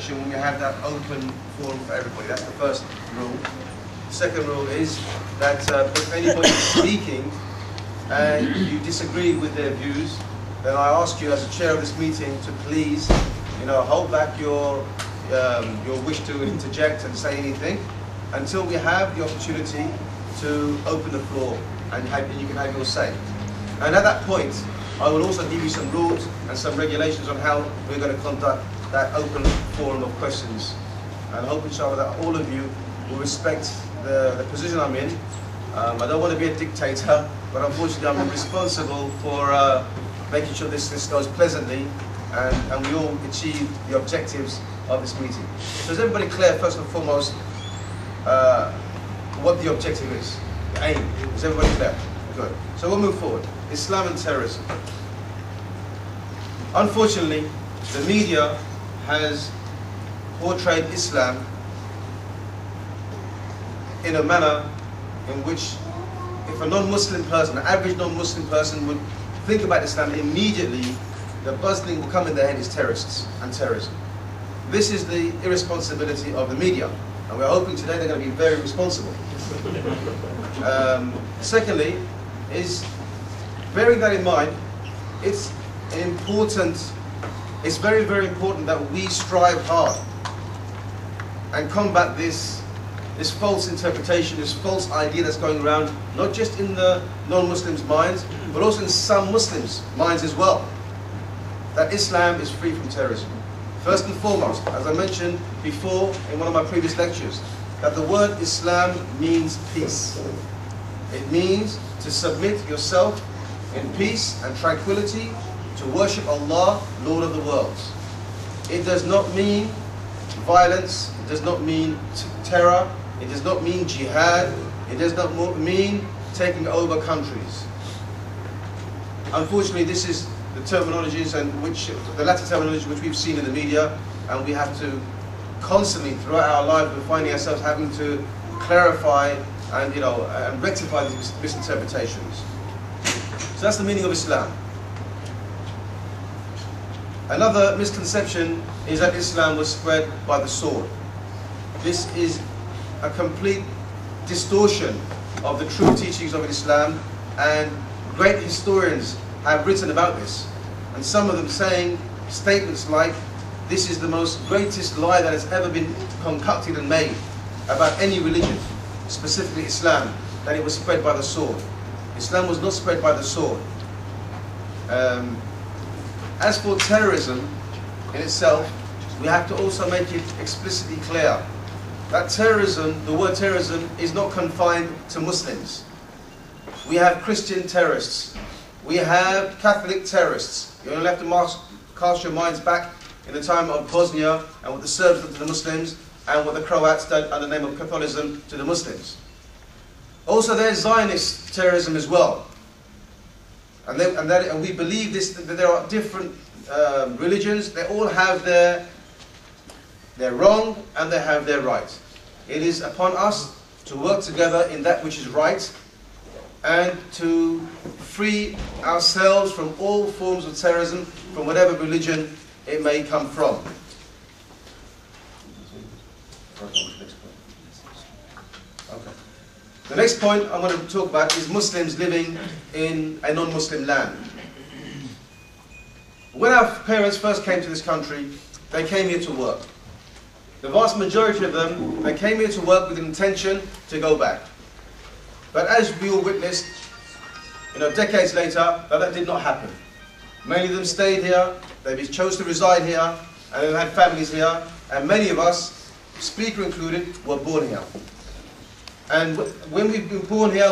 section when we have that open forum for everybody. That's the first rule. The second rule is that if anybody is speaking and you disagree with their views, then I ask you as a chair of this meeting to please, hold back your wish to interject and say anything until we have the opportunity to open the floor and you can have your say. And at that point, I will also give you some rules and some regulations on how we're going to conduct that open forum of questions. And I hope, inshallah, that all of you will respect the position I'm in. I don't want to be a dictator, but unfortunately I'm responsible for making sure this goes pleasantly and we all achieve the objectives of this meeting. So is everybody clear, first and foremost, what the objective is, the aim? Is everybody clear? Good. So we'll move forward. Islam and terrorism. Unfortunately, the media has portrayed Islam in a manner in which if a non-Muslim person, an average non-Muslim person would think about Islam, immediately the first thing will come in their head is terrorists and terrorism. This is the irresponsibility of the media, and we're hoping today they're going to be very responsible. Secondly, is bearing that in mind, it's very, very important that we strive hard and combat this false interpretation, this false idea that's going around, not just in the non-Muslims' minds, but also in some Muslims' minds as well, that Islam is free from terrorism. First and foremost, as I mentioned before in one of my previous lectures, that the word Islam means peace. It means to submit yourself in peace and tranquility to worship Allah, Lord of the worlds. It does not mean violence, it does not mean terror, it does not mean jihad, it does not mean taking over countries. Unfortunately, this is the terminologies the latter terminology which we've seen in the media, and we have to constantly throughout our lives we're finding ourselves having to clarify and rectify these misinterpretations. So that's the meaning of Islam. Another misconception is that Islam was spread by the sword. This is a complete distortion of the true teachings of Islam, and great historians have written about this, and some of them saying statements like, this is the most greatest lie that has ever been concocted and made about any religion, specifically Islam, that it was spread by the sword. Islam was not spread by the sword. As for terrorism in itself, we have to also make it explicitly clear that terrorism, the word terrorism, is not confined to Muslims. We have Christian terrorists. We have Catholic terrorists. You only have to cast your minds back in the time of Bosnia and what the Serbs did to the Muslims and what the Croats did under the name of Catholicism to the Muslims. Also there's Zionist terrorism as well. And we believe that there are different religions. They all have their wrong and they have their right. It is upon us to work together in that which is right and to free ourselves from all forms of terrorism, from whatever religion it may come from. Okay. The next point I'm going to talk about is Muslims living in a non-Muslim land. When our parents first came to this country, they came here to work. The vast majority of them, they came here to work with an intention to go back. But as we all witnessed, decades later, that did not happen. Many of them stayed here, they chose to reside here, and they had families here, and many of us, speaker included, were born here. And when we've been born here,